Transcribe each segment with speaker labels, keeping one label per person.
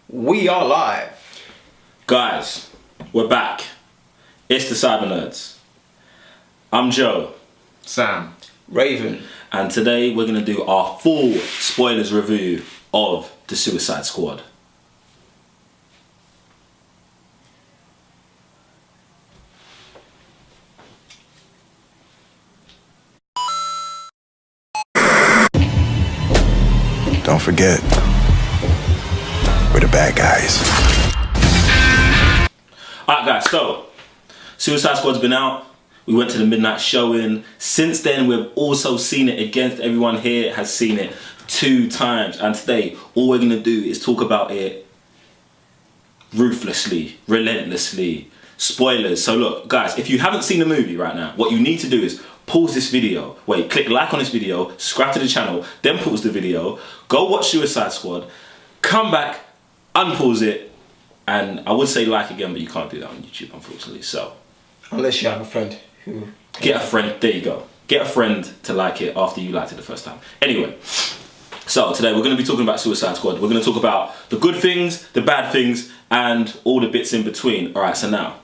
Speaker 1: We are live.
Speaker 2: Guys, we're back. It's the CYBERNERDS. I'm Joe.
Speaker 3: Sam.
Speaker 1: Raven.
Speaker 2: And today we're going to do our full spoilers review of The Suicide Squad.
Speaker 4: Don't forget, we're the bad guys.
Speaker 2: Alright guys, so Suicide Squad's been out. We went to the midnight showing. Since then we've also seen it again. Everyone here has seen it 2 times. And today all we're going to do is talk about it ruthlessly, relentlessly. Spoilers. So look guys, if you haven't seen the movie right now, what you need to do is pause this video, wait, click like on this video, subscribe to the channel, then pause the video, go watch Suicide Squad, come back, unpause it, and I would say like again, but you can't do that on YouTube, unfortunately, so.
Speaker 1: Unless you have a friend who...
Speaker 2: Get a friend, there you go. Get a friend to like it after you liked it the first time. Anyway, so today we're going to be talking about Suicide Squad. We're going to talk about the good things, the bad things, and all the bits in between. Alright, so now,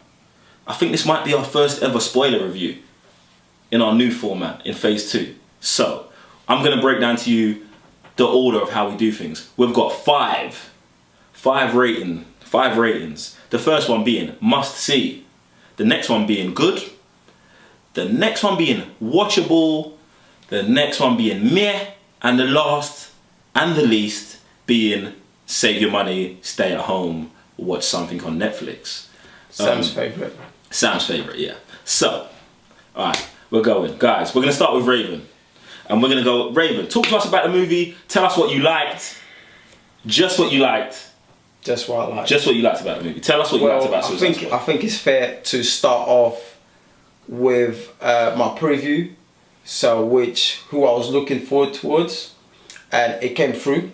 Speaker 2: I think this might be our first ever spoiler review in our new format in phase 2. So I'm going to break down to you the order of how we do things. We've got five ratings. The first one being must see, the next one being good, the next one being watchable, the next one being meh, and the last and the least being save your money, stay at home, watch something on Netflix.
Speaker 1: Sam's favourite.
Speaker 2: Sam's favourite, yeah. So, alright. We're going. Guys, we're going to start with Raven. And we're going to go, Raven, talk to us about the movie. Tell us what you liked. Just what you liked.
Speaker 1: Just what I liked.
Speaker 2: Just what you liked about the movie. Tell us what you liked about Suicide Squad.
Speaker 1: I think it's fair to start off with my preview. So, who I was looking forward towards. And it came through.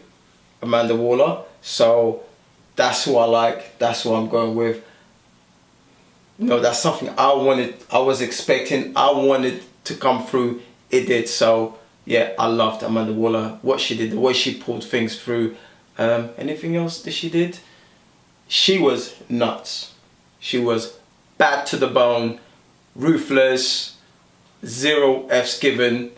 Speaker 1: Amanda Waller. So, that's who I like. That's who I'm going with. No, that's something I was expecting, I wanted to come through, it did. So yeah, I loved Amanda Waller, what she did, the way she pulled things through. Anything else that she did? She was nuts. She was bad to the bone, ruthless, 0 F's given,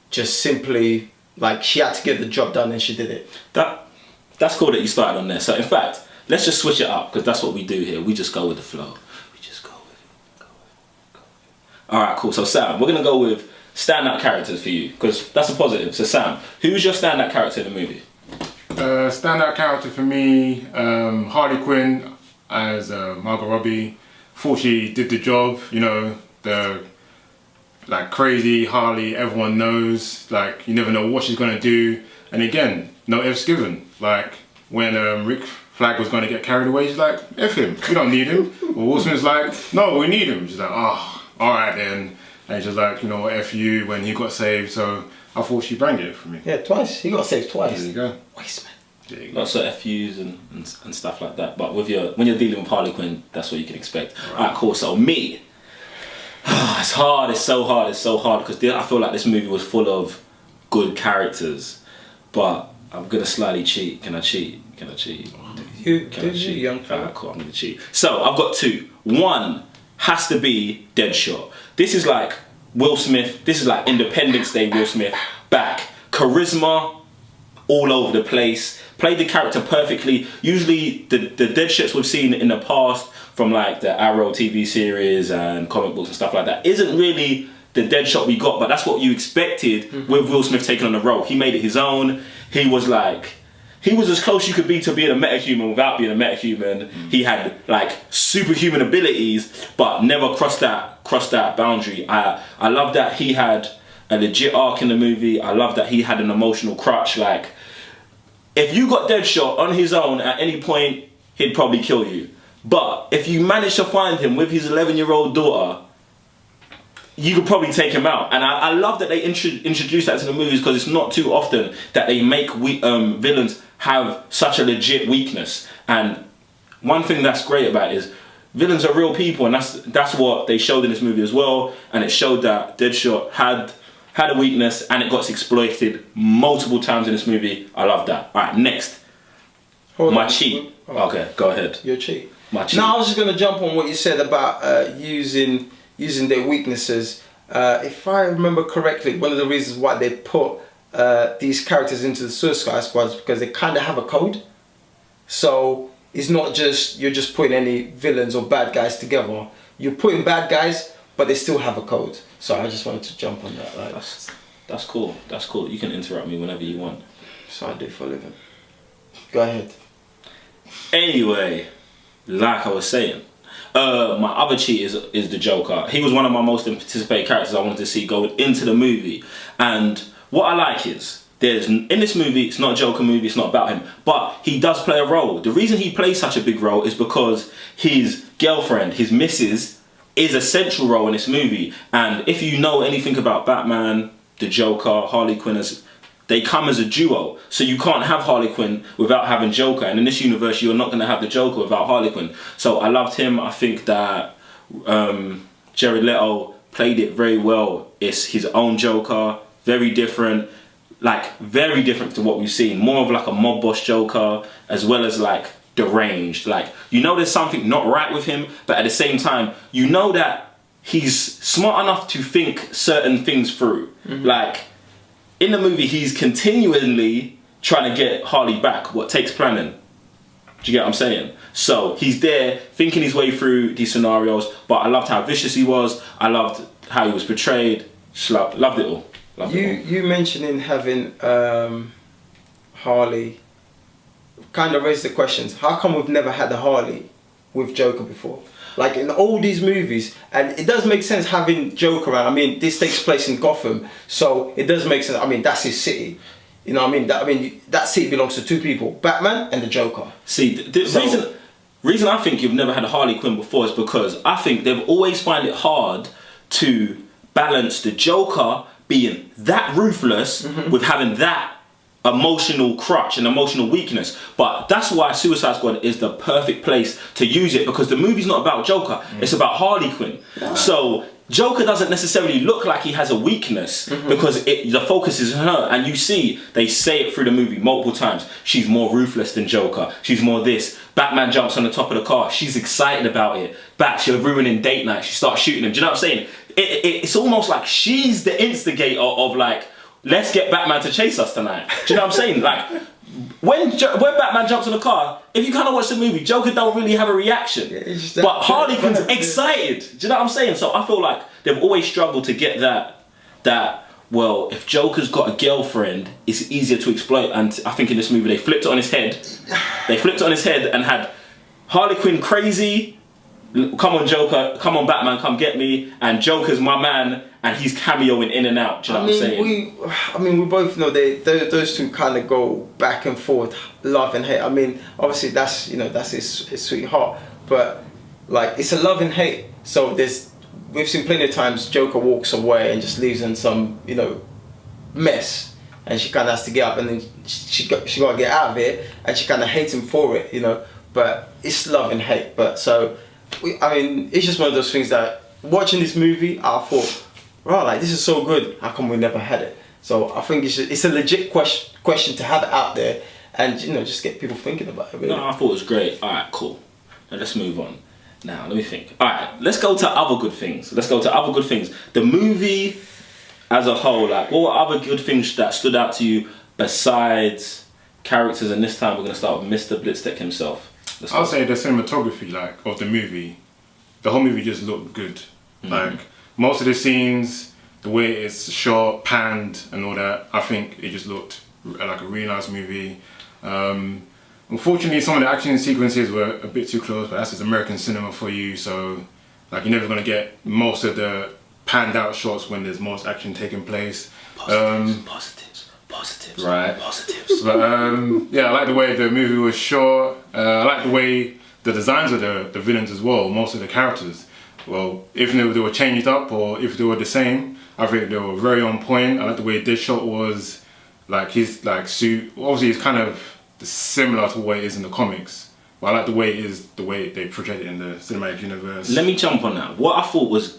Speaker 1: just simply like she had to get the job done and she did it.
Speaker 2: That's cool that you started on there. So in fact, let's just switch it up because that's what we do here. We just go with the flow. Alright, cool. So Sam, we're going to go with standout characters for you, because that's a positive. So Sam, who's your standout character in the movie?
Speaker 3: Standout character for me, Harley Quinn as Margot Robbie. Thought she did the job, you know, the like crazy Harley, everyone knows, like you never know what she's going to do. And again, no ifs given. Like when Rick Flag was going to get carried away, she's like, F him, we don't need him. Well, Will Smith's like, no, we need him. She's like, oh. Alright then, and she's like, you know, F you when he got saved, so I thought she banged it for me.
Speaker 1: Yeah, twice. He got saved twice.
Speaker 3: There you go.
Speaker 1: Waste man.
Speaker 3: There you go.
Speaker 2: Lots of FUs and stuff like that. But when you're dealing with Harley Quinn, that's what you can expect. Alright, cool. So me, it's hard. It's so hard because I feel like this movie was full of good characters. But I'm gonna slightly cheat. Can I cheat?
Speaker 1: You young fella.
Speaker 2: Alright, cool. I'm gonna cheat. So I've got 2. One has to be Deadshot. This is like Will Smith, this is like Independence Day Will Smith back. Charisma all over the place, played the character perfectly. Usually the Deadshots we've seen in the past from like the Arrow TV series and comic books and stuff like that isn't really the Deadshot we got, but that's what you expected with Will Smith taking on the role. He made it his own. He was as close you could be to being a metahuman without being a metahuman. He had like superhuman abilities, but never crossed that boundary. I love that he had a legit arc in the movie. I love that he had an emotional crutch. Like, if you got Deadshot on his own at any point, he'd probably kill you. But if you manage to find him with his 11-year-old daughter, you could probably take him out. And I love that they introduce that to the movies, because it's not too often that they make villains have such a legit weakness. And one thing that's great about it is villains are real people, and that's what they showed in this movie as well. And it showed that Deadshot had a weakness and it got exploited multiple times in this movie. I love that. Alright, next.
Speaker 1: Hold
Speaker 2: My
Speaker 1: on.
Speaker 2: cheat.
Speaker 1: Oh,
Speaker 2: Okay, go ahead.
Speaker 1: Your cheat.
Speaker 2: My cheat.
Speaker 1: No, I was just gonna jump on what you said about using their weaknesses. If I remember correctly, one of the reasons why they put these characters into the Suicide Squad is because they kind of have a code. So it's not just you're just putting any villains or bad guys together. You're putting bad guys, but they still have a code. So I just wanted to jump on that. Like,
Speaker 2: That's cool. That's cool. You can interrupt me whenever you want.
Speaker 1: so I do for a living. Go ahead.
Speaker 2: Anyway, like I was saying, my other cheat is the Joker. He was one of my most anticipated characters I wanted to see going into the movie. And what I like is, in this movie, it's not a Joker movie, it's not about him, but he does play a role. The reason he plays such a big role is because his girlfriend, his missus, is a central role in this movie. And if you know anything about Batman, the Joker, Harley Quinn, they come as a duo. So you can't have Harley Quinn without having Joker. And in this universe, you're not going to have the Joker without Harley Quinn. So I loved him. I think that Jared Leto played it very well. It's his own Joker, very different. Like, very different to what we've seen. More of like a mob boss Joker, as well as like deranged. Like, you know there's something not right with him, but at the same time, you know that he's smart enough to think certain things through. Like, in the movie, he's continually trying to get Harley back. What takes planning? Do you get what I'm saying? So he's there thinking his way through these scenarios, but I loved how vicious he was. I loved how he was portrayed. Just loved it all.
Speaker 1: You mentioning having Harley kind of raised the questions. How come we've never had a Harley with Joker before? Like in all these movies, and it does make sense having Joker around. I mean, this takes place in Gotham, so it does make sense. I mean, that's his city. You know what I mean? That city belongs to two people, Batman and the Joker.
Speaker 2: See, the reason I think you've never had a Harley Quinn before is because I think they've always find it hard to balance the Joker being that ruthless with having that emotional crutch and emotional weakness. But that's why Suicide Squad is the perfect place to use it, because the movie's not about Joker, it's about Harley Quinn. So Joker doesn't necessarily look like he has a weakness because the focus is on her, and you see they say it through the movie multiple times. She's more ruthless than Joker, she's more this. Batman jumps on the top of the car, she's excited about it. She's ruining date night, she starts shooting him. Do you know what I'm saying? It's almost like she's the instigator of like, let's get Batman to chase us tonight. Do you know what I'm saying? Like, when Batman jumps on the car, if you kind of watch the movie, Joker don't really have a reaction. But Harley Quinn's excited. Do you know what I'm saying? So I feel like they've always struggled to get that, well, if Joker's got a girlfriend, it's easier to exploit. And I think in this movie, they flipped it on his head. They flipped it on his head and had Harley Quinn crazy, come on Joker, come on Batman, come get me, and Joker's my man, and he's cameoing in and out. Do you know what I'm saying?
Speaker 1: We both know those two kind of go back and forth, love and hate. I mean, obviously that's his sweetheart, but like it's a love and hate. So we've seen plenty of times Joker walks away and just leaves in some mess, and she kind of has to get up, and then she got to get out of it, and she kind of hates him for it, But it's love and hate. But so. It's just one of those things that watching this movie, I thought, right, like this is so good. How come we never had it? So I think it's a legit question to have it out there, and just get people thinking about it. Really.
Speaker 2: No, I thought it was great. All right, cool. Now let's move on. Now let me think. All right, let's go to other good things. The movie as a whole, like, what were other good things that stood out to you besides characters? And this time we're gonna start with Mr. Blitzdeck himself.
Speaker 3: I'll say the cinematography, of the movie, the whole movie just looked good. Like, most of the scenes, the way it's shot, panned and all that, I think it just looked like a really nice movie. Unfortunately, some of the action sequences were a bit too close, but that's just American cinema for you, so like you're never gonna get most of the panned out shots when there's most action taking place.
Speaker 2: Positives.
Speaker 3: Right.
Speaker 2: Positives.
Speaker 3: But I like the way the movie was shot. I like the way the designs of the villains as well, most of the characters. Well, if they were changed up or if they were the same, I think they were very on point. I like the way Deadshot was, like his suit. Obviously, it's kind of similar to what it is in the comics. But I like the way they portrayed it in the cinematic universe.
Speaker 2: Let me jump on that. What I thought was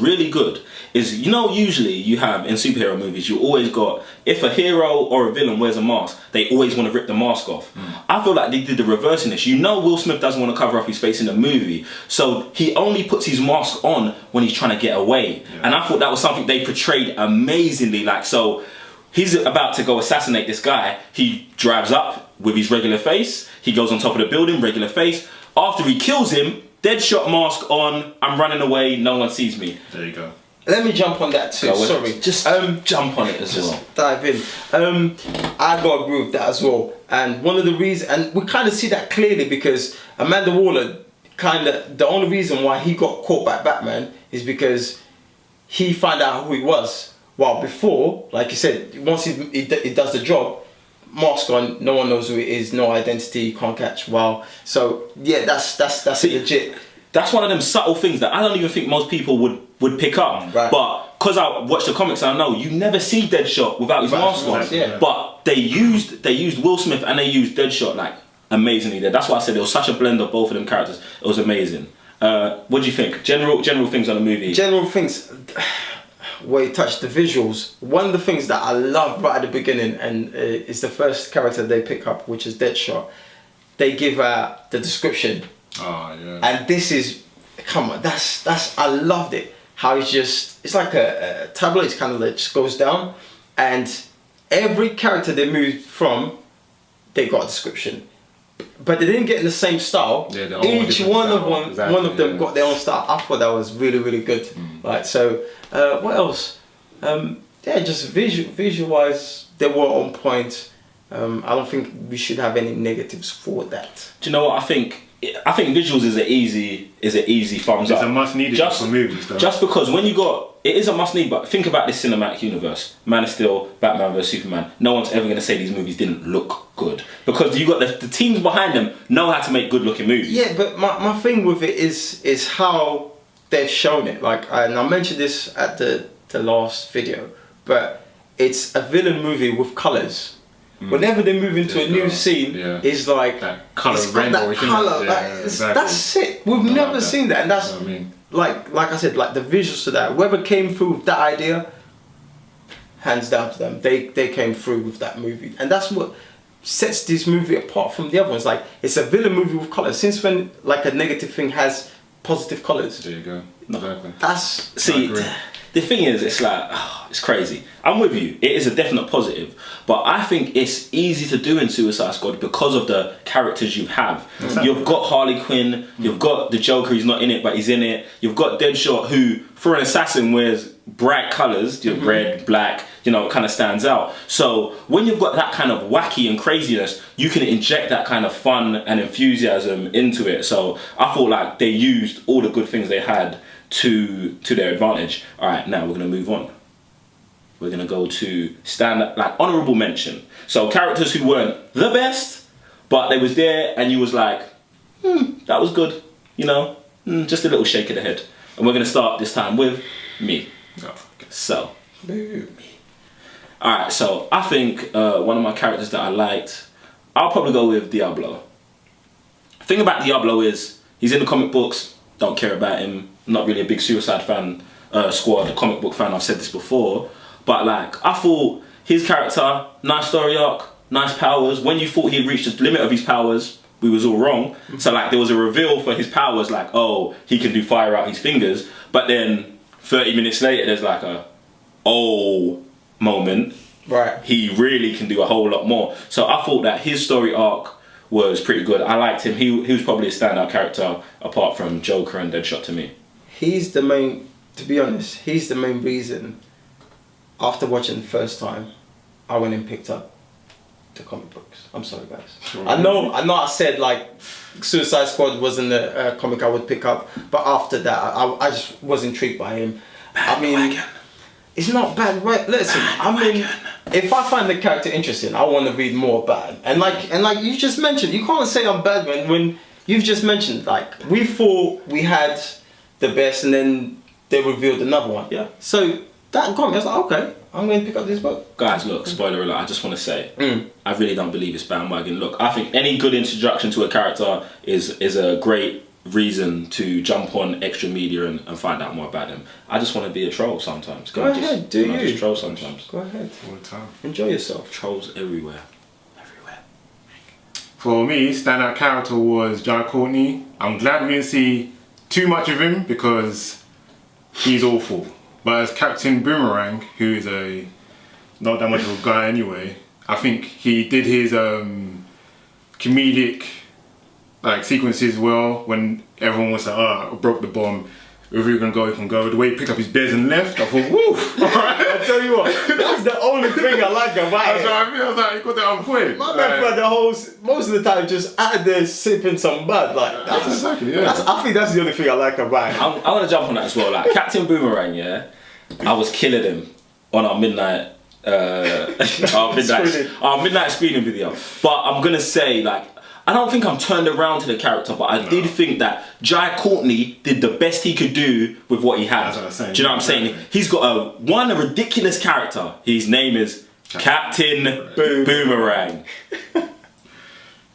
Speaker 2: really good is, you know, usually you have in superhero movies, you always got, if a hero or a villain wears a mask, they always want to rip the mask off. I feel like they did the reverse in this. You know, Will Smith doesn't want to cover up his face in the movie, so he only puts his mask on when he's trying to get away. And I thought that was something they portrayed amazingly. Like, so he's about to go assassinate this guy. He drives up with his regular face. He goes on top of the building, regular face. After he kills him, Deadshot mask on. I'm running away. No one sees me.
Speaker 3: There you go.
Speaker 1: Let me jump on that too. Sorry,
Speaker 2: just jump on it as well.
Speaker 1: Dive in. I gotta agree with that as well. And one of the reasons, and we kind of see that clearly because Amanda Waller, the only reason why he got caught by Batman is because he found out who he was. While before, like you said, once he does the job, mask on, no one knows who it is, no identity, can't catch. Wow. So yeah, that's legit.
Speaker 2: That's one of them subtle things that I don't even think most people would pick up.
Speaker 1: Right.
Speaker 2: But because I watch the comics, I know you never see Deadshot without his mask on.
Speaker 1: Yeah.
Speaker 2: But they used Will Smith and they used Deadshot like amazingly there. That's why I said it was such a blend of both of them characters. It was amazing. What do you think? General things on the movie.
Speaker 1: General things. Where you touch the visuals, one of the things that I love right at the beginning, and is the first character they pick up, which is Deadshot. They give the description.
Speaker 3: Oh yeah.
Speaker 1: And this is, come on, that's I loved it. How it's like a tablet. It's kind of like just goes down, and every character they moved from, they got a description. But they didn't get in the same style.
Speaker 3: Yeah,
Speaker 1: each one of them,
Speaker 3: exactly,
Speaker 1: one of them got their own style. I thought that was really, really good. Right, so what else? Yeah, just visual wise, they were on point. I don't think we should have any negatives for that.
Speaker 2: Do you know what I think? I think visuals is an easy thumbs up.
Speaker 3: It's a must need for movies though.
Speaker 2: Just because when you got, it is a must need, but think about this cinematic universe. Man of Steel, Batman vs Superman. No one's ever going to say these movies didn't look good. Because you got the teams behind them know how to make good looking movies.
Speaker 1: Yeah, but my thing with it is how they've shown it. Like, and I mentioned this at the last video, but it's a villain movie with colours. Whenever they move into a new scene, it's like
Speaker 3: that colour
Speaker 1: it's got
Speaker 3: rainbow,
Speaker 1: that colour.
Speaker 3: exactly.
Speaker 1: That's it. We've never seen that, and that's
Speaker 3: what I mean.
Speaker 1: like I said, like the visuals to that. Whoever came through with that idea, hands down to them. They came through with that movie, and that's what sets this movie apart from the other ones. Like, it's a villain movie with colours. Since when like a negative thing has positive colours?
Speaker 3: There you go. Exactly.
Speaker 2: The thing is, it's like, it's crazy. I'm with you. It is a definite positive. But I think it's easy to do in Suicide Squad because of the characters you have.
Speaker 3: Exactly.
Speaker 2: You've got Harley Quinn. You've got the Joker, he's not in it, but he's in it. You've got Deadshot, who, for an assassin, wears bright colours. Red, black, you know, it kind of stands out. So when you've got that kind of wacky and craziness, you can inject that kind of fun and enthusiasm into it. So I thought like they used all the good things they had to their advantage. All right, now we're gonna move on. We're gonna go to like honorable mention. So characters who weren't the best, but they was there, and you was like, that was good. You know, just a little shake of the head. And we're gonna start this time with me. So, me. All right. So I think one of my characters that I liked, I'll probably go with Diablo. The thing about Diablo is he's in the comic books. Don't care about him. Not really a big Suicide Squad, a comic book fan. I've said this before, but like I thought his character, nice story arc, nice powers. When you thought he'd reached the limit of his powers, we was all wrong. So like there was a reveal for his powers, like, oh, he can do fire out his fingers. But then 30 minutes later, there's like a moment.
Speaker 1: Right.
Speaker 2: He really can do a whole lot more. So I thought that his story arc was pretty good. I liked him. He was probably a standout character apart from Joker and Deadshot to me.
Speaker 1: He's the main, to be honest, he's the main reason, after watching the first time, I went and picked up the comic books. I'm sorry, guys.
Speaker 3: Sure.
Speaker 1: I know I said like Suicide Squad wasn't a comic I would pick up, but after that, I just was intrigued by him. I mean, it's not bad. Right? Listen, I mean, if I find the character interesting, I want to read more about him. And like you just mentioned, you can't say I'm bad when you've just mentioned, like, we thought we had the best, and then they revealed another one.
Speaker 2: Yeah.
Speaker 1: So that got me. I was like, okay, I'm going to pick up this book.
Speaker 2: Guys, look, spoiler alert, I just want to say, I really don't believe it's bandwagon. Look, I think any good introduction to a character is a great reason to jump on extra media and find out more about them. I just want to be a troll sometimes.
Speaker 1: Go ahead, do you?
Speaker 2: Just troll sometimes.
Speaker 1: Go ahead.
Speaker 3: All the time.
Speaker 1: Enjoy yourself.
Speaker 2: Trolls everywhere. Everywhere.
Speaker 3: For me, standout character was Jai Courtney. I'm glad we didn't see too much of him because he's awful. But as Captain Boomerang, who is not that much of a guy anyway, I think he did his comedic sequences well when everyone was like, oh, I broke the bomb. If you're gonna go, you can go. The way he picked up his bears and left, I thought, woo! Alright,
Speaker 1: I tell you what, that's the only thing I like about it.
Speaker 3: I was like, you got that on point.
Speaker 1: My man for the whole, most of the time, just out there sipping some bud. Like, that's
Speaker 3: exactly, yeah.
Speaker 1: I think that's the only thing I like about it.
Speaker 2: I want to jump on that as well. Like Captain Boomerang, yeah, I was killing him on our midnight screening video. But I'm gonna say, like, I don't think I'm turned around to the character, but I did think that Jai Courtney did the best he could do with what he had.
Speaker 3: That's what I'm saying.
Speaker 2: Do you know what I'm saying? He's got a ridiculous character. His name is Captain Boomerang.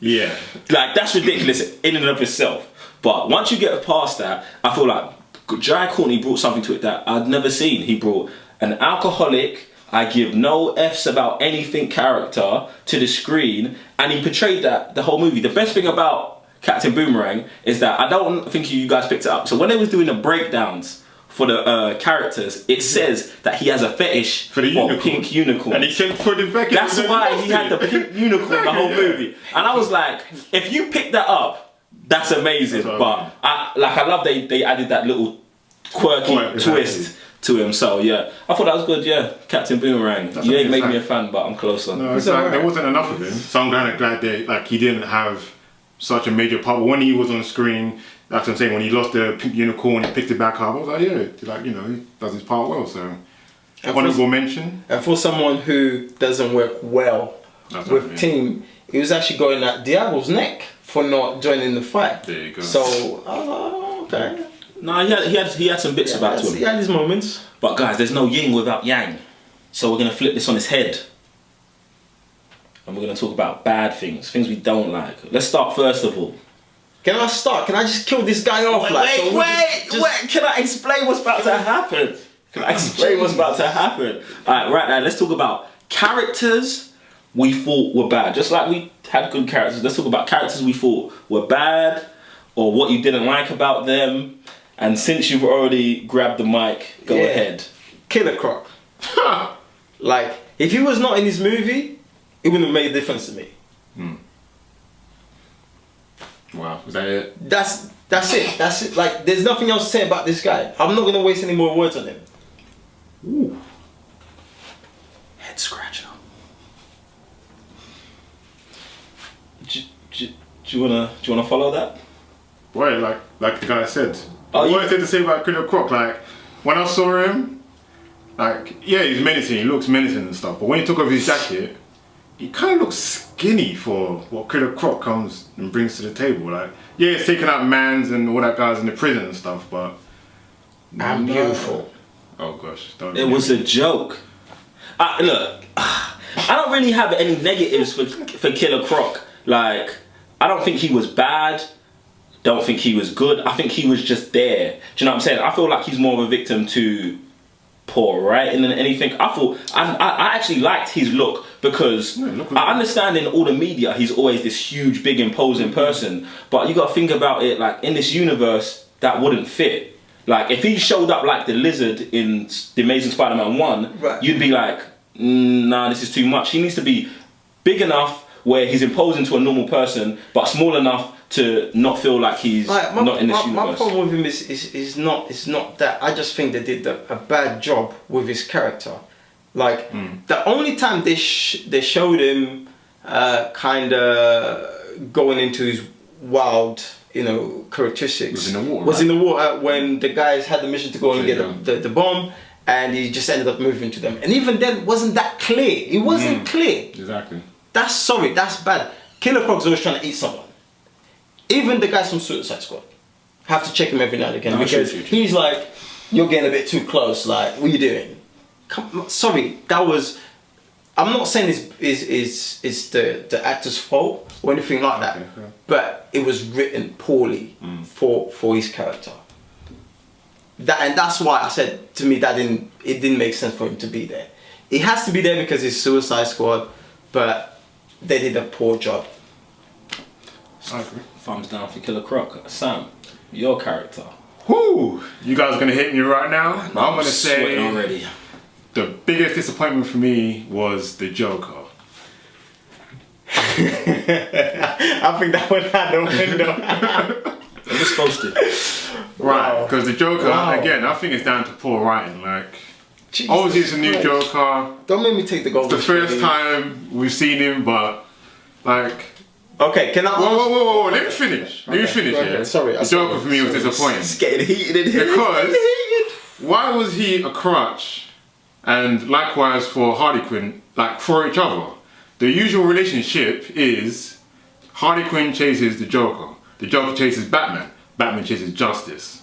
Speaker 3: Yeah.
Speaker 2: Like, that's ridiculous in and of itself. But once you get past that, I feel like Jai Courtney brought something to it that I'd never seen. He brought an alcoholic, I give no F's about anything character to the screen, and he portrayed that the whole movie. The best thing about Captain Boomerang is that, I don't think you guys picked it up, so when they was doing the breakdowns for the characters, it says that he has a fetish for pink unicorn.
Speaker 3: And he kept putting back.
Speaker 2: That's why he had the pink unicorn the whole movie. And I was like, if you pick that up, that's amazing. But I love they added that little quirky twist to him. So yeah, I thought that was good. Yeah, Captain Boomerang. You ain't made me a fan, but I'm closer.
Speaker 3: No, it's like, there wasn't enough of him, so I'm kind of glad that he didn't have such a major part. But when he was on screen, that's what I'm saying. When he lost the pink unicorn, he picked it back up. I was like, yeah, he does his part well. So honorable mention.
Speaker 1: And for someone who doesn't work well with team, he was actually going at Diablo's neck for not joining the fight.
Speaker 3: There you go.
Speaker 1: So I was like, oh, okay.
Speaker 2: No, he had some bits about to him.
Speaker 1: He had his moments.
Speaker 2: But guys, there's no yin without yang. So we're going to flip this on its head. And we're going to talk about bad things we don't like. Let's start first of all.
Speaker 1: Can I start? Can I just kill this guy off?
Speaker 2: Wait. Can I explain what's about to happen? Alright, right now, let's talk about characters we thought were bad. Just like we had good characters, let's talk about characters we thought were bad or what you didn't like about them. And since you've already grabbed the mic, go ahead.
Speaker 1: Killer Croc. Like, if he was not in this movie, it wouldn't have made a difference to me.
Speaker 3: Wow, was that it?
Speaker 1: That's it. Like, there's nothing else to say about this guy. I'm not gonna waste any more words on him.
Speaker 2: Ooh. Head scratcher. Do you wanna follow that?
Speaker 3: Well, like the guy said. What I said to say about Killer Croc, like when I saw him, he's menacing, he looks menacing and stuff, but when he took off his jacket, he kind of looks skinny for what Killer Croc comes and brings to the table. Like, yeah, he's taking out mans and all that guys in the prison and stuff, but
Speaker 1: I'm beautiful.
Speaker 3: Oh gosh,
Speaker 2: it was a joke. Look, I don't really have any negatives for Killer Croc. Like, I don't think he was bad. Don't think he was good. I think he was just there. Do you know what I'm saying? I feel like he's more of a victim to poor writing than anything. I actually liked his look because I understand in all the media he's always this huge, big, imposing person. But you got to think about it, like in this universe that wouldn't fit. Like if he showed up like the Lizard in The Amazing Spider-Man 1, you'd be like, nah, this is too much. He needs to be big enough where he's imposing to a normal person, but small enough to not feel like he's not in this universe.
Speaker 1: My problem with him is not that. I just think they did a bad job with his character. Like the only time they showed him kind of going into his wild, characteristics was in the water when the guys had the mission to go and get the bomb, and he just ended up moving to them. And even then, wasn't that clear? It wasn't clear.
Speaker 3: Exactly.
Speaker 1: That's bad. Killer Croc's always trying to eat someone. Even the guys from Suicide Squad have to check him every now and again because he's like, you're getting a bit too close. Like, what are you doing? sorry, that was. I'm not saying it's the actor's fault or anything like that, but it was written poorly for his character. That's why I said to me it didn't make sense for him to be there. It has to be there because it's Suicide Squad, but they did a poor job.
Speaker 3: I agree.
Speaker 2: Thumbs down for Killer Croc. Sam, your character.
Speaker 3: Whoo! You guys are gonna hit me right now. I'm gonna say
Speaker 2: sweating already.
Speaker 3: the biggest disappointment for me was the Joker.
Speaker 1: I think that went out the window.
Speaker 2: It was supposed to.
Speaker 3: Right, because the Joker,
Speaker 1: Wow.
Speaker 3: again, I think it's down to poor writing. Like,
Speaker 1: Jesus
Speaker 3: obviously it's a new
Speaker 1: Christ.
Speaker 3: Joker.
Speaker 1: Don't make me take the goal.
Speaker 3: It's the first time we've seen him, but like,
Speaker 1: Okay, can I?
Speaker 3: whoa, let me finish. Let me
Speaker 1: Okay,
Speaker 3: finish.
Speaker 1: go ahead.
Speaker 3: Yeah.
Speaker 1: Sorry,
Speaker 3: the Joker for me was disappointing
Speaker 2: It's getting heated in here.
Speaker 3: because why was he a crutch, and likewise for Harley Quinn, like for each other? The usual relationship is Harley Quinn chases the Joker chases Batman, Batman chases Justice.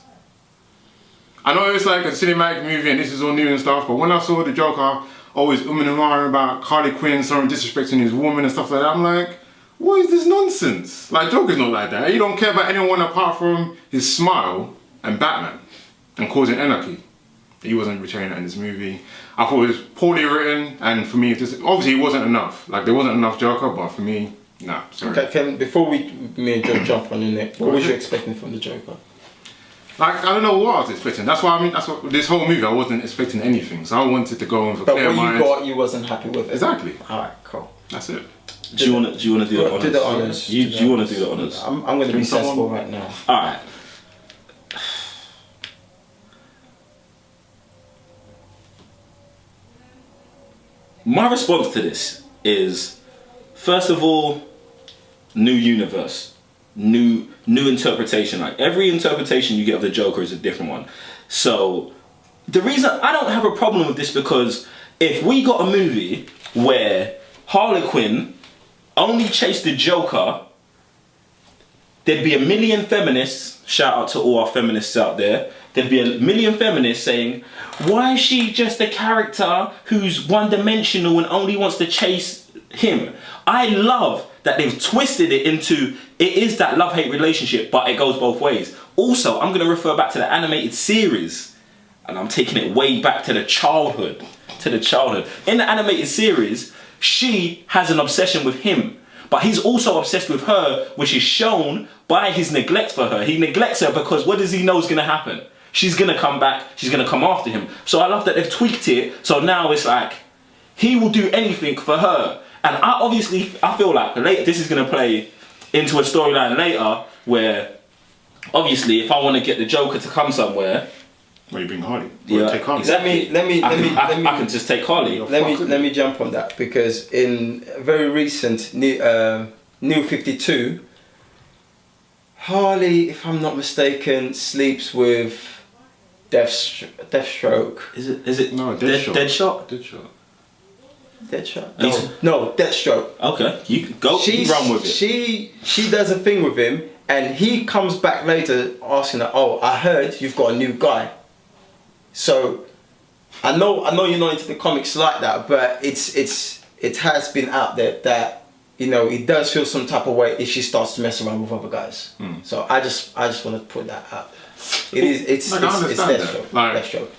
Speaker 3: I know it's like a cinematic movie and this is all new and stuff, but when I saw the Joker always umming and ahhing about Harley Quinn, someone disrespecting his woman and stuff like that, I'm like, what is this nonsense? Like, Joker's not like that. He don't care about anyone apart from his smile and Batman and causing anarchy. He wasn't portraying that in this movie. I thought it was poorly written, and for me, obviously it wasn't enough. Like, there wasn't enough Joker, but for me, nah, sorry.
Speaker 1: Okay, Ken, before me and Joe jump on your neck, what was you expecting from the Joker?
Speaker 3: Like, I don't know what I was expecting. That's why that's what this whole movie, I wasn't expecting anything. So I wanted to go in with a
Speaker 1: But
Speaker 3: clear
Speaker 1: what
Speaker 3: mind.
Speaker 1: you got, you wasn't happy with it.
Speaker 3: Exactly.
Speaker 1: Alright, cool.
Speaker 3: That's it.
Speaker 2: Do you want to do the honors?
Speaker 1: Do the honors.
Speaker 2: Do you want to do the honors?
Speaker 1: I'm going to be
Speaker 3: someone-
Speaker 1: sensible right now.
Speaker 2: All right. My response to this is, first of all, new universe, new interpretation. Like every interpretation you get of the Joker is a different one. So the reason I don't have a problem with this, because if we got a movie where Harley Quinn only chased the Joker, there'd be a million feminists, shout out to all our feminists out there, there'd be a million feminists saying, why is she just a character who's one-dimensional and only wants to chase him? I love that they've twisted it into, it is that love-hate relationship, but it goes both ways. Also, I'm going to refer back to the animated series, and I'm taking it way back to the childhood. In the animated series, she has an obsession with him, but he's also obsessed with her, which is shown by his neglect for her. He neglects her because what does he know is going to happen? She's going to come back, she's going to come after him. So I love that they've tweaked it, so now it's like, he will do anything for her. And I feel like this is going to play into a storyline later where, obviously, if I want to get the Joker to come somewhere,
Speaker 3: Well, you bring Harley.
Speaker 2: yeah,
Speaker 3: Take Harley.
Speaker 2: exactly. I can just take Harley.
Speaker 1: Let me jump on that, because in very recent New 52, Harley, if I'm not mistaken, sleeps with Deathstroke.
Speaker 2: Is it
Speaker 3: No,
Speaker 2: Deadshot?
Speaker 3: Deadshot.
Speaker 1: Deadshot? No, Deathstroke.
Speaker 2: Okay, you go. You run with it.
Speaker 1: She does a thing with him, and he comes back later asking her, "Oh, I heard you've got a new guy." So, I know you're not into the comics like that, but it has been out there that, you know, it does feel some type of way if she starts to mess around with other guys. So I just want to put that out. It's
Speaker 3: Like, I understand that.
Speaker 1: Deathstroke.
Speaker 3: Like,
Speaker 1: Deathstroke.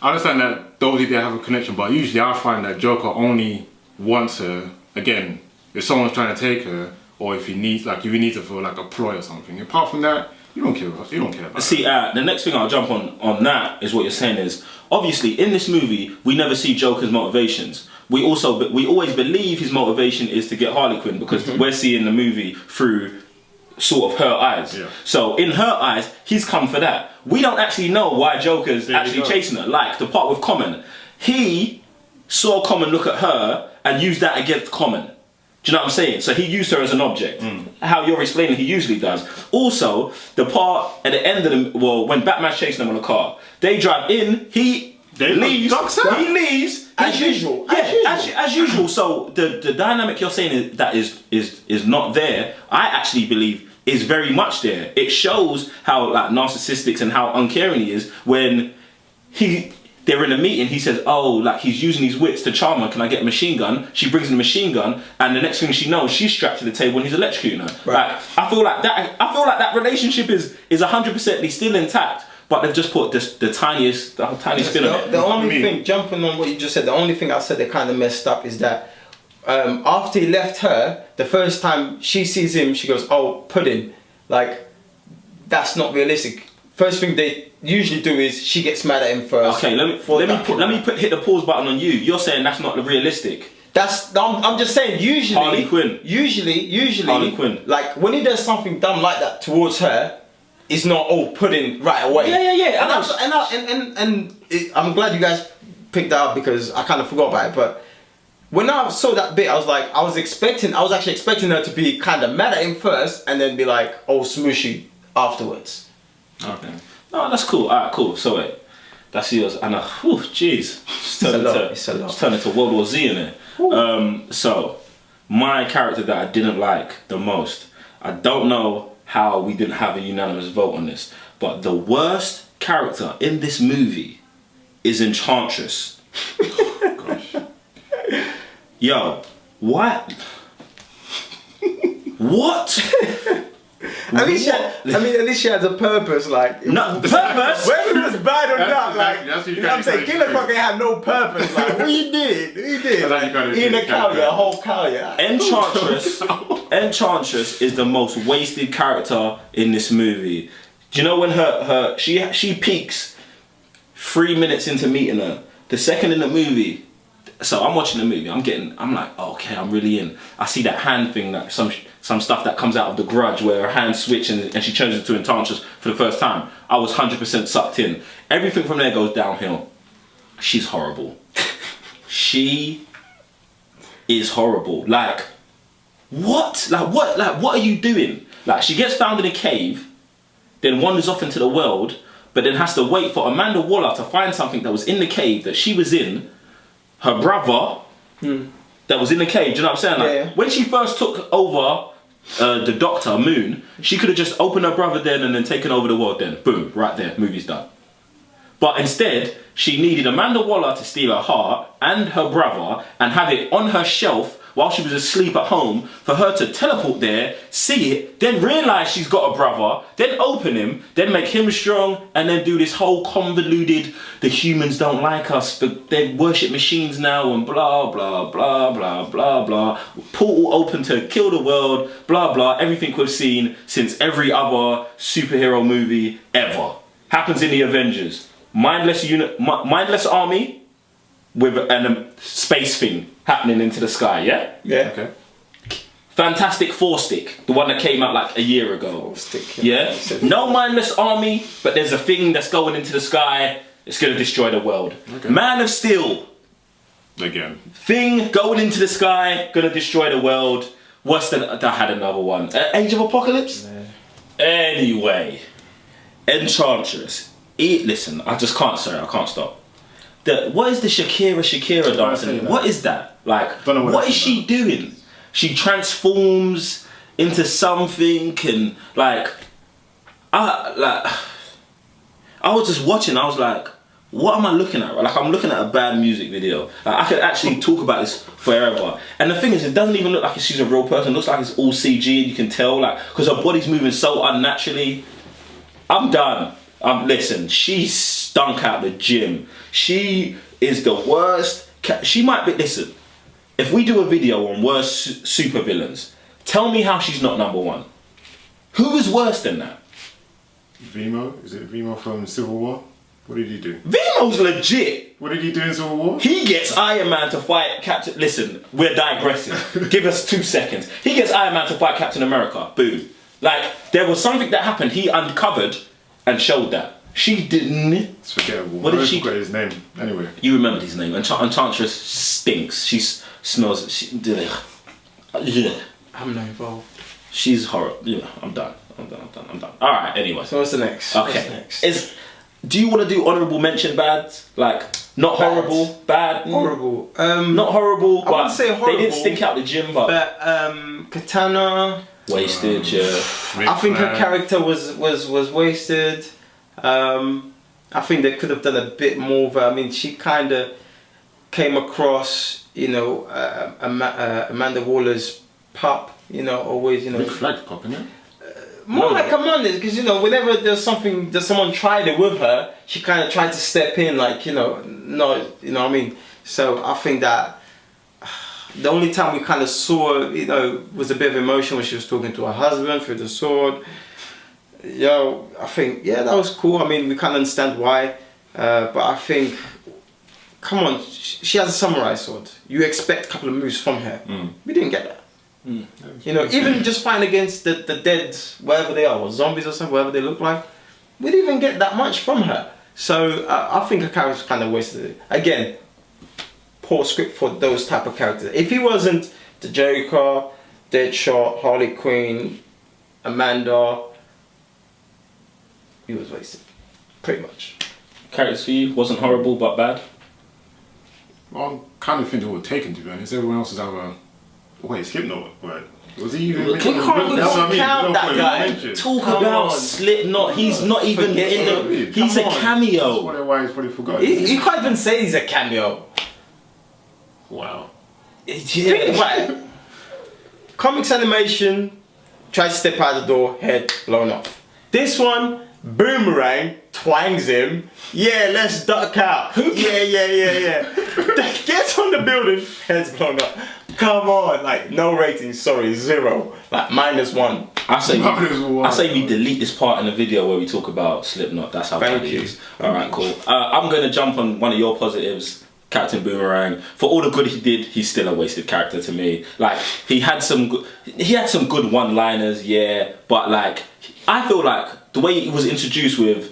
Speaker 3: I understand that obviously they have a connection, but usually I find that Joker only wants her, again, if someone's trying to take her, or if he needs her for like a ploy or something. Apart from that, you don't care about her.
Speaker 2: See, the next thing I'll jump on that is what you're saying is, obviously in this movie we never see Joker's motivations. We always believe his motivation is to get Harley Quinn, because we're seeing the movie through sort of her eyes.
Speaker 3: Yeah.
Speaker 2: So in her eyes, he's come for that. We don't actually know why Joker's actually chasing her. Like the part with Common, he saw Common look at her and used that against Common. Do you know what I'm saying? So he used her as an object. How you're explaining he usually does. Also, the part at the end of when Batman's chasing them on a car, they drive in, he leaves. He leaves.
Speaker 1: As usual.
Speaker 2: As usual. So the dynamic you're saying is not there. I actually believe is very much there. It shows how like narcissistic and how uncaring he is when they're in a meeting. He says, "Oh, like he's using his wits to charm her. Can I get a machine gun?" She brings in a machine gun, and the next thing she knows, she's strapped to the table and he's electrocuting her.
Speaker 1: Right.
Speaker 2: Like I feel like that relationship is 100% still intact, but they've just put the tiniest spin on it.
Speaker 1: The only thing, jumping on what you just said, the only thing I said that kind of messed up is that after he left her, the first time she sees him, she goes, "Oh, pudding." Like, that's not realistic. First thing they usually do is she gets mad at him first.
Speaker 2: Okay, let me hit the pause button on you. You're saying that's not realistic.
Speaker 1: I'm just saying, usually
Speaker 2: Harley Quinn.
Speaker 1: Usually
Speaker 2: Harley Quinn.
Speaker 1: like when he does something dumb like that towards her, it's not pudding right away.
Speaker 2: Yeah.
Speaker 1: I'm glad you guys picked that up because I kind of forgot about it. But when I saw that bit, I was actually expecting her to be kind of mad at him first and then be like, "Oh, smooshy" afterwards.
Speaker 2: Okay. No, that's cool. Alright, cool. So wait, that's yours. And jeez, it's
Speaker 1: a lot. It's
Speaker 2: turned into World War Z in it. So my character that I didn't like the most. I don't know how we didn't have a unanimous vote on this, but the worst character in this movie is Enchantress.
Speaker 3: Gosh.
Speaker 2: Yo, what? What?
Speaker 1: At least she has a purpose, like
Speaker 2: No purpose.
Speaker 1: whether it was bad or not, like
Speaker 3: that's what
Speaker 1: you know what I'm saying. Killer Croc ain't had no purpose. Like what he did,
Speaker 3: That's how you gotta
Speaker 1: eating
Speaker 3: do
Speaker 1: a
Speaker 3: it.
Speaker 1: cow, a whole cow, yeah.
Speaker 2: Enchantress is the most wasted character in this movie. Do you know when she peaks 3 minutes into meeting her? The second in the movie. So I'm watching the movie. I'm like, okay, I'm really in. I see that hand thing, that some stuff that comes out of The Grudge where her hands switch and she changes into Enchantress for the first time. I was 100% sucked in. Everything from there goes downhill. She's horrible. She is horrible. Like, what? Like, what are you doing? Like, she gets found in a cave, then wanders off into the world, but then has to wait for Amanda Waller to find something that was in the cave that she was in. Her brother that was in the cave, do you know what I'm saying? Like,
Speaker 1: Yeah.
Speaker 2: when she first took over the Doctor, Moon, she could have just opened her brother then and then taken over the world then. Boom, right there, movie's done. But instead, she needed Amanda Waller to steal her heart and her brother and have it on her shelf while she was asleep at home for her to teleport there, see it, then realise she's got a brother, then open him, then make him strong, and then do this whole convoluted, the humans don't like us, but they worship machines now, and blah, blah, blah, blah, blah, blah. Portal open to kill the world, blah, blah, everything we've seen since every other superhero movie ever. Happens in the Avengers. Mindless army with a space thing happening into the sky, yeah?
Speaker 1: Yeah.
Speaker 3: Okay.
Speaker 2: Fantastic Four stick, the one that came out like a year ago.
Speaker 1: Stick,
Speaker 2: yeah? No mindless army, but there's a thing that's going into the sky, it's gonna destroy the world.
Speaker 3: Okay.
Speaker 2: Man of Steel.
Speaker 3: Again.
Speaker 2: Thing going into the sky, gonna destroy the world. Worse than, I had another one. Age of Apocalypse?
Speaker 1: Yeah.
Speaker 2: Anyway, Enchantress. Listen, I just can't, sorry, I can't stop. What is the Shakira dancing? What is that? Like,
Speaker 3: Don't know
Speaker 2: what is she doing? She transforms into something and I was just watching, I was like, what am I looking at? Like, I'm looking at a bad music video. Like, I could actually talk about this forever. And the thing is, it doesn't even look like she's a real person. It looks like it's all CG and you can tell, like, because her body's moving so unnaturally. I'm done. Listen, she stunk out the gym. She is the worst. She might be. Listen, if we do a video on worst supervillains, tell me how she's not number one. Who is worse than that?
Speaker 3: Vimo? Is it Vimo from Civil War? What did he do?
Speaker 2: Vimo's legit.
Speaker 3: What did he do in Civil War?
Speaker 2: He gets Iron Man to fight Captain. Listen, we're digressing. Give us 2 seconds. He gets Iron Man to fight Captain America. Boom. Like, there was something that happened. He uncovered and showed that. She didn't.
Speaker 3: It's forgettable.
Speaker 2: What did she?
Speaker 3: I forgot his name. Anyway.
Speaker 2: You remembered his name. Enchantress stinks. She smells.
Speaker 1: I'm not involved.
Speaker 2: She's horrible. Yeah, I'm done. All right. Anyway.
Speaker 1: So what's the next?
Speaker 2: Okay. Do you want to do honourable mention bads? Like, not
Speaker 1: Bad.
Speaker 2: horrible, bad.
Speaker 1: Horrible.
Speaker 2: Not horrible.
Speaker 1: I wouldn't say horrible.
Speaker 2: They didn't stink out the gym, but
Speaker 1: Katana.
Speaker 2: wasted. Yeah.
Speaker 1: I think her character was wasted. I think they could have done a bit more of her. I mean, she kind of came across, you know, Amanda Waller's pup, you know, always, you know.
Speaker 3: Big flag pop, innit?
Speaker 1: More like Amanda, because, you know, whenever there's someone tried it with her, she kind of tried to step in, like, you know, no, you know what I mean? So I think that the only time we kind of saw, you know, was a bit of emotion when she was talking to her husband through the sword. Yo, I think, yeah, that was cool. I mean, we can't understand why, but I think, come on, she has a samurai sword. You expect a couple of moves from her. We didn't get that. You know, even just fighting against the dead, wherever they are, or zombies or something, whatever they look like, we didn't even get that much from her. So I think her character's kind of wasted it. Again, poor script for those type of characters. If he wasn't the Joker, Deadshot, Harley Quinn, Amanda, he was wasted, pretty much.
Speaker 2: Characters for you wasn't horrible but bad.
Speaker 3: Well, I'm kind of thinking what taken, to be honest. Everyone else is either. Wait, Slipknot, right? Was he even?
Speaker 1: We can't count that guy.
Speaker 2: Talk about Slipknot. He's not even in the. He's a cameo.
Speaker 3: That's why he's probably forgotten.
Speaker 1: You can't even say he's a cameo.
Speaker 3: Wow.
Speaker 1: Yeah, right. Comics animation, tries to step out the door, head blown off. This one, Boomerang twangs him. Yeah, let's duck out. Yeah. Gets on the building, head's blown up. Come on, like no rating, sorry, 0, like -1.
Speaker 2: I say we delete this part in the video where we talk about Slipknot. That's how bad it is. All right, cool. I'm gonna jump on one of your positives, Captain Boomerang. For all the good he did, he's still a wasted character to me. Like he had some good one-liners, yeah, but like I feel like the way he was introduced with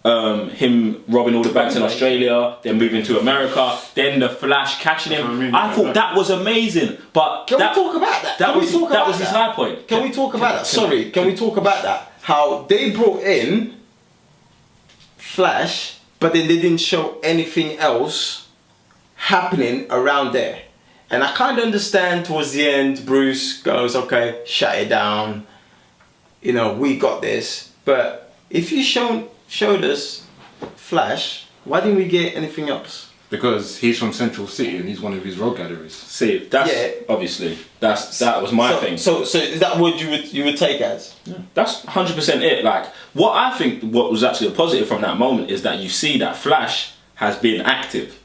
Speaker 2: him robbing all the banks in Australia, then moving to America, then the Flash catching him. I thought that was amazing. But
Speaker 1: can we talk about that?
Speaker 2: That was his high point.
Speaker 1: Can we talk about that? Sorry, can we talk about that? How they brought in Flash, but then they didn't show anything else happening around there. And I kind of understand towards the end, Bruce goes, okay, shut it down. You know, we got this. But if you showed us Flash, why didn't we get anything else?
Speaker 3: Because he's from Central City and he's one of his rogue galleries.
Speaker 2: See, that's obviously that was my thing.
Speaker 1: So is that what you would take as?
Speaker 2: Yeah. That's 100% it. Like what I think, what was actually a positive from that moment is that you see that Flash has been active.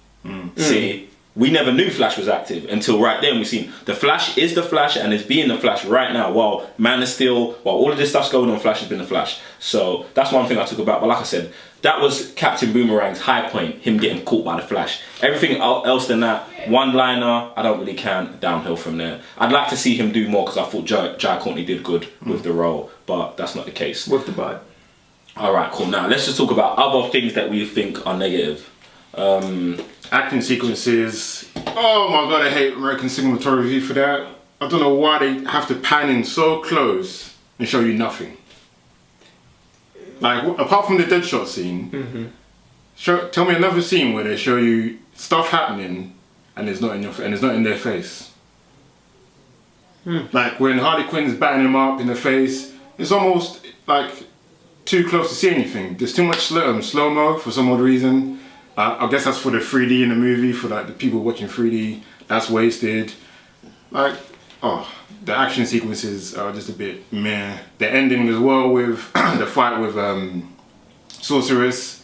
Speaker 2: See, we never knew Flash was active until right then we seen the Flash is the Flash and is being the Flash right now. While Man of Steel, while all of this stuff's going on, Flash has been the Flash. So that's one thing I took about. But like I said, that was Captain Boomerang's high point, him getting caught by the Flash. Everything else than that, one-liner, I don't really count, downhill from there. I'd like to see him do more because I thought Jai Courtney did good with the role, but that's not the case.
Speaker 1: With the vibe.
Speaker 2: Alright, cool. Now let's just talk about other things that we think are negative.
Speaker 3: Acting sequences. Oh my god, I hate American cinematography for that. I don't know why they have to pan in so close and show you nothing. Like apart from the Deadshot scene, tell me another scene where they show you stuff happening and it's not in their face. Like when Harley Quinn's batting him up in the face, it's almost like too close to see anything. There's too much slow-mo for some odd reason. I guess that's for the 3D in the movie, for like the people watching 3D, that's wasted. Like, the action sequences are just a bit meh. The ending as well with the fight with Sorceress.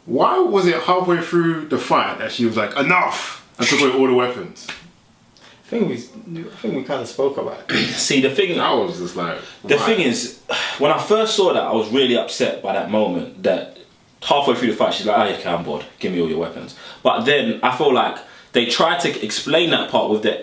Speaker 3: Why was it halfway through the fight that she was like, enough, and took away all the weapons?
Speaker 1: I think we kind of spoke about it.
Speaker 2: See, the thing
Speaker 3: I was just like,
Speaker 2: the thing is, when I first saw that, I was really upset by that moment that halfway through the fight, she's like, oh, yeah, okay, I'm bored. Give me all your weapons. But then I feel like they tried to explain that part with the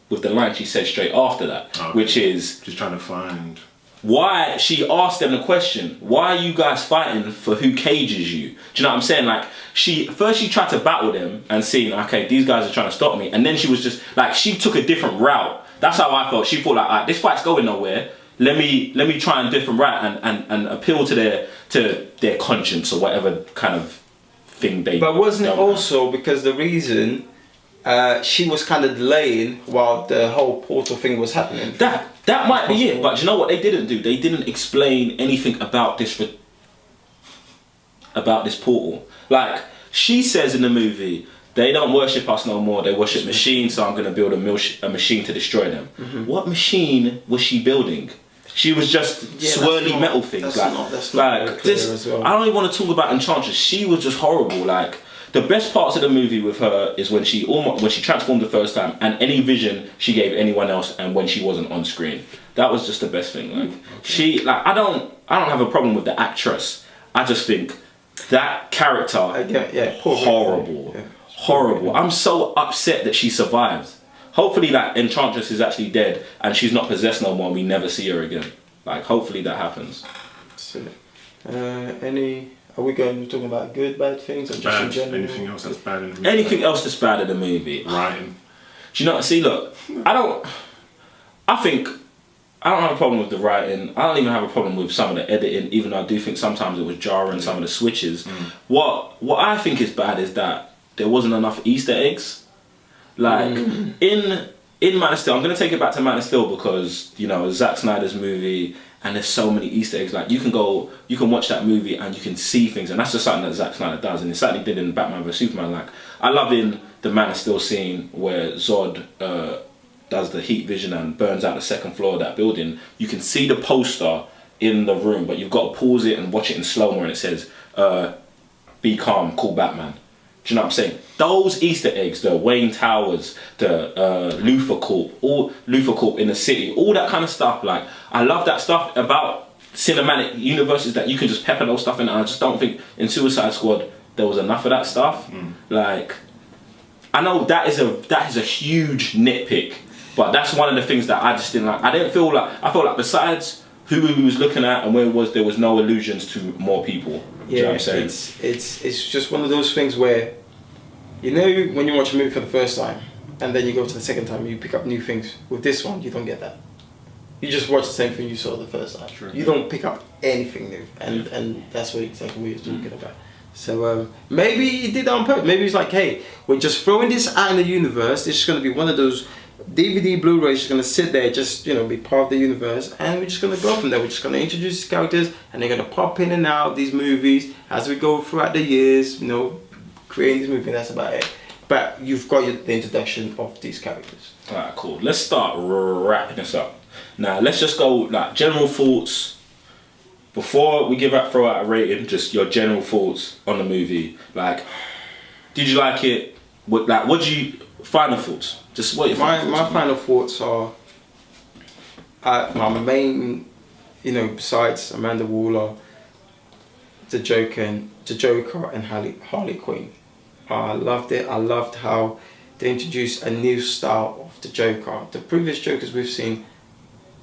Speaker 2: with the line she said straight after that, which is
Speaker 3: just trying to find
Speaker 2: why she asked them the question. Why are you guys fighting for who cages you? Do you know what I'm saying? Like she tried to battle them and seeing, okay, these guys are trying to stop me, and then she was just like, she took a different route. That's how I felt. She thought like, this fight's going nowhere. Let me try a different route and appeal to their conscience or whatever kind of thing they.
Speaker 1: But wasn't it also because the reason she was kind of delaying while the whole portal thing was happening?
Speaker 2: That might be it. But you know what they didn't do? They didn't explain anything about this. about this portal. Like, she says in the movie, they don't worship us no more, they worship machines, so I'm going to build a machine to destroy them. What machine was she building? She was just swirly metal things. That's not this, as well. I don't even want to talk about Enchantress. She was just horrible. Like, the best parts of the movie with her is when she transformed the first time, and any vision she gave anyone else, and when she wasn't on screen. That was just the best thing. Like, I don't have a problem with the actress. I just think that character, horrible. Yeah. Horrible. I'm so upset that she survived. Hopefully that Enchantress is actually dead and she's not possessed no more and we never see her again. Like, hopefully that happens.
Speaker 1: So, are we talking about good, bad things, or just in general?
Speaker 3: Anything else that's bad in the movie?
Speaker 2: Anything else that's bad in the movie?
Speaker 3: Writing.
Speaker 2: Do you know, see, look, I don't have a problem with the writing. I don't even have a problem with some of the editing, even though I do think sometimes it was jarring, some of the switches. What I think is bad is that there wasn't enough Easter eggs. Like, in Man of Steel, I'm going to take it back to Man of Steel because, you know, Zack Snyder's movie, and there's so many Easter eggs. Like, you can watch that movie and you can see things, and that's just something that Zack Snyder does, and he certainly did in Batman vs Superman. Like, I love in the Man of Steel scene where Zod does the heat vision and burns out the second floor of that building. You can see the poster in the room, but you've got to pause it and watch it in slow-mo, and it says, be calm, call Batman. Do you know what I'm saying? Those Easter eggs, the Wayne Towers, the Luthor Corp in the city, all that kind of stuff. Like, I love that stuff about cinematic universes that you can just pepper those stuff in. And I just don't think in Suicide Squad there was enough of that stuff. Like, I know that is a huge nitpick, but that's one of the things that I just didn't like. I felt like besides who we was looking at and where it was, there was no allusions to more people. Do you know what I'm saying?
Speaker 1: It's just one of those things where, you know, when you watch a movie for the first time and then you go to the second time, you pick up new things. With this one, you don't get that. You just watch the same thing you saw the first time. True. You don't pick up anything new, and that's exactly what you're talking about. So maybe he did that on purpose. Maybe he's like, hey, we're just throwing this out in the universe. It's just going to be one of those DVD Blu-rays, just going to sit there, just, you know, be part of the universe, and we're just going to go from there. We're just going to introduce these characters, and they're going to pop in and out these movies as we go throughout the years, you know, creating this movie. That's about it. But you've got the introduction of these characters.
Speaker 2: Alright, cool. Let's start wrapping this up. Now, let's just go, like, general thoughts. Before we throw out a rating, just your general thoughts on the movie. Like, did you like it? Final thoughts? Just what your final thoughts?
Speaker 1: My final thoughts are, my main, you know, besides Amanda Waller, the Joker and Harley Quinn. I loved it. I loved how they introduced a new style of the Joker. The previous Jokers we've seen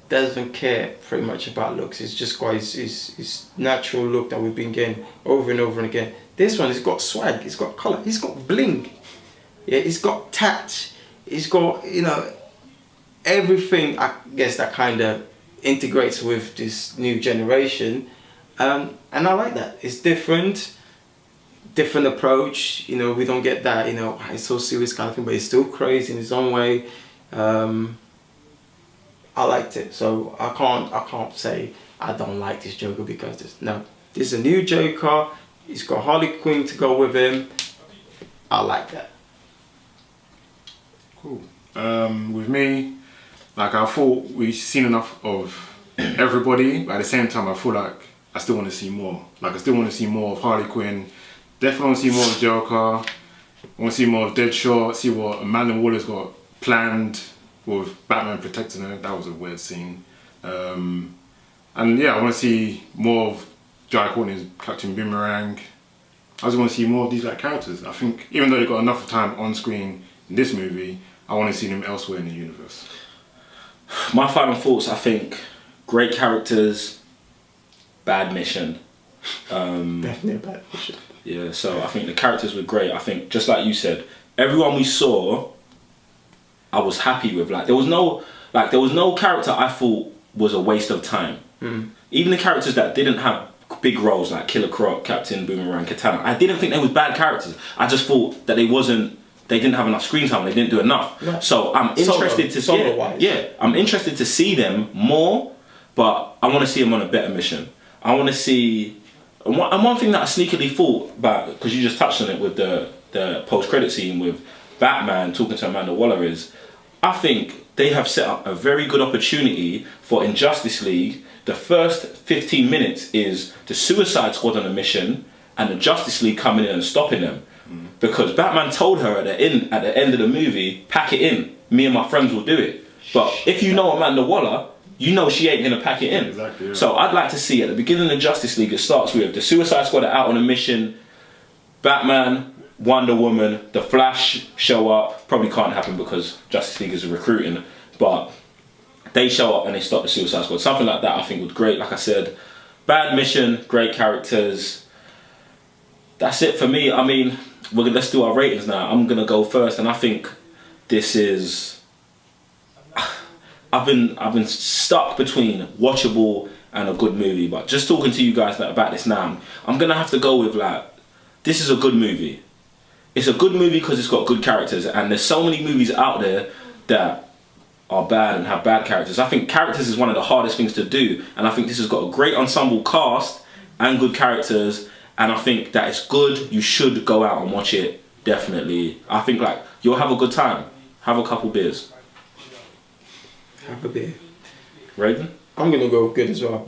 Speaker 1: doesn't care pretty much about looks. It's just got his natural look that we've been getting over and over and again. This one, he's got swag, he's got colour, he's got bling. Yeah, he's got touch. He's got, you know, everything, I guess, that kind of integrates with this new generation. And I like that. It's different approach. You know, we don't get that, you know, it's so serious kind of thing, but it's still crazy in its own way. I liked it, so I can't say I don't like this Joker because this is a new Joker. He's got Harley Quinn to go with him. I like that.
Speaker 3: Cool. With me, like, I thought we've seen enough of everybody, but at the same time I feel like I still want to see more. Like, I still want to see more of Harley Quinn. Definitely want to see more of Joker. I want to see more of Deadshot. See what Amanda Waller's got planned with Batman protecting her. That was a weird scene. And yeah, I want to see more of Jai Courtney's Captain Boomerang. I just want to see more of these, like, characters. I think even though they got enough time on screen in this movie, I want to see them elsewhere in the universe.
Speaker 2: My final thoughts, I think, great characters, bad mission.
Speaker 1: Definitely a bad mission.
Speaker 2: Yeah, so I think the characters were great. I think, just like you said, everyone we saw, I was happy with. Like, there was no character I thought was a waste of time. Even the characters that didn't have big roles, like Killer Croc, Captain Boomerang, Katana, I didn't think they was bad characters. I just thought that they didn't have enough screen time. They didn't do enough. Right. So I'm interested to see. I'm interested to see them more, but I want to see them on a better mission. I want to see And one thing that I sneakily thought about, because you just touched on it with the post-credit scene with Batman talking to Amanda Waller, is I think they have set up a very good opportunity for in Justice League. The first 15 minutes is the Suicide Squad on a mission and the Justice League coming in and stopping them. Because Batman told her at the end of the movie, pack it in. Me and my friends will do it. But if you know Amanda Waller, you know she ain't gonna pack it in.
Speaker 3: Exactly, yeah.
Speaker 2: So I'd like to see at the beginning of Justice League, it starts with the Suicide Squad are out on a mission, Batman, Wonder Woman, the Flash show up. Probably can't happen because Justice League is recruiting, but they show up and they stop the Suicide Squad. Something like that I think would be great. Like I said, bad mission, great characters. That's it for me. I mean, let's do our ratings now. I'm gonna go first, and I think this is. I've been stuck between watchable and a good movie, but just talking to you guys about this now, I'm gonna have to go with like, this is a good movie. It's a good movie because it's got good characters, and there's so many movies out there that are bad and have bad characters. I think characters is one of the hardest things to do, and I think this has got a great ensemble cast and good characters, and I think that it's good. You should go out and watch it, definitely. I think like you'll have a good time. Have a couple beers.
Speaker 1: Have a beer.
Speaker 2: Raven?
Speaker 1: I'm gonna go good as well.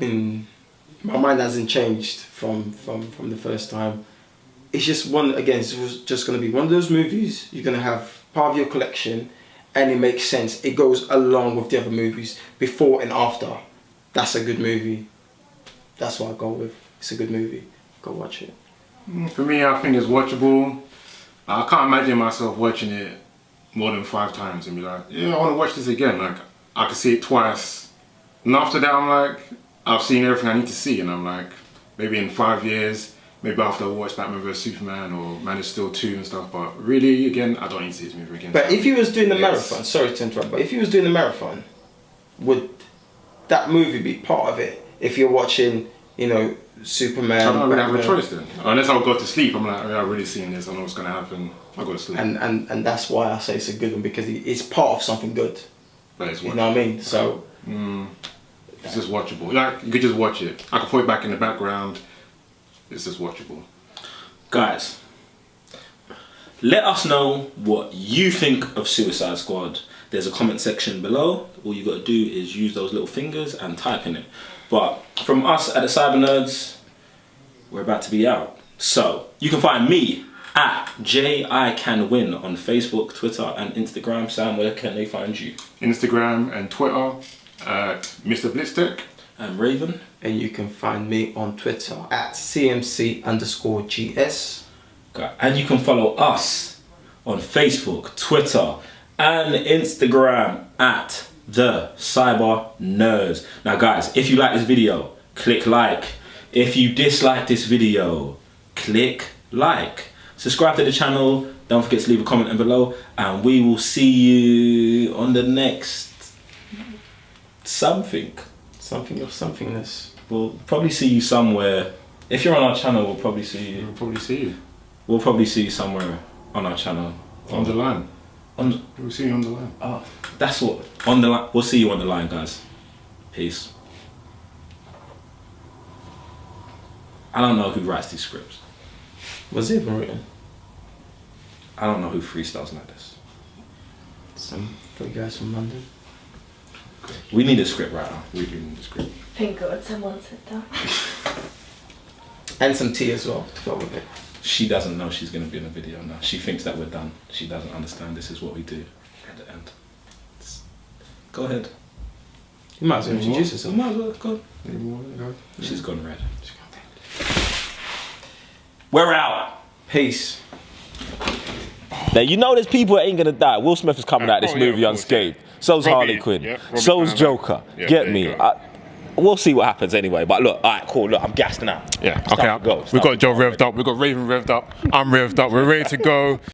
Speaker 1: My mind hasn't changed from the first time. It's just it's just gonna be one of those movies you're gonna have part of your collection, and it makes sense. It goes along with the other movies before and after. That's a good movie. That's what I go with. It's a good movie. Go watch it.
Speaker 3: For me, I think it's watchable. I can't imagine myself watching it more than 5 times and be like, yeah, I want to watch this again. Like, I could see it twice. And after that, I'm like, I've seen everything I need to see. And I'm like, maybe in 5 years, maybe after I watch Batman vs Superman or Man of Steel 2 and stuff. But really, again, I don't need to see this movie again.
Speaker 1: But if he was doing the marathon, sorry to interrupt, but if he was doing the marathon, would that movie be part of it? If you're watching, Superman.
Speaker 3: I don't really have a choice then. Unless I'll go to sleep, I'm like, I've already seen this, I know what's going to happen. I'll go to sleep.
Speaker 1: And that's why I say it's a good one, because it's part of something good.
Speaker 3: But it's
Speaker 1: you know what I mean? So
Speaker 3: it's just watchable. Like, you could just watch it. I could put it back in the background. It's just watchable.
Speaker 2: Guys, let us know what you think of Suicide Squad. There's a comment section below. All you got to do is use those little fingers and type in it. But from us at the CYBERNERDS, we're about to be out. So you can find me at JICanWin on Facebook, Twitter and Instagram. Sam, where can they find you?
Speaker 3: Instagram and Twitter at Mr. Blitztech.
Speaker 2: And Raven.
Speaker 1: And you can find me on Twitter at CMC_GS.
Speaker 2: And you can follow us on Facebook, Twitter and Instagram at the CYBERNERDS. Now guys, if you like this video, click like. If you dislike this video, click like. Subscribe to the channel. Don't forget to leave a comment below, and we will see you on the next something of somethingness. We'll probably see you somewhere. If you're on our channel, we'll probably see you.
Speaker 3: We'll probably see you.
Speaker 2: We'll probably see you somewhere on our channel.
Speaker 3: On the line. We'll see you on the line.
Speaker 2: Oh, that's what. On the line. We'll see you on the line, guys. Peace. I don't know who writes these scripts.
Speaker 1: Was it even written?
Speaker 2: I don't know who freestyles like this.
Speaker 1: Some three guys from London.
Speaker 2: We need a script writer. We do need a script.
Speaker 5: Thank God someone said that.
Speaker 1: And some tea as well to go with it.
Speaker 2: She doesn't know she's going to be in a video now. She thinks that we're done. She doesn't understand this is what we do at the end. Go ahead.
Speaker 1: You might as well introduce yourself.
Speaker 2: You might as well. Go on. She's gone red. We're out.
Speaker 1: Peace.
Speaker 2: Now, you know there's people that ain't going to die. Will Smith is coming out of this movie unscathed. So's Harley Quinn. So's Joker. Get me. We'll see what happens anyway. But look, all right, cool. Look, I'm gassed now.
Speaker 3: Yeah, okay. We've got Joe revved up. We've got Raven revved up. I'm revved up. We're ready to go.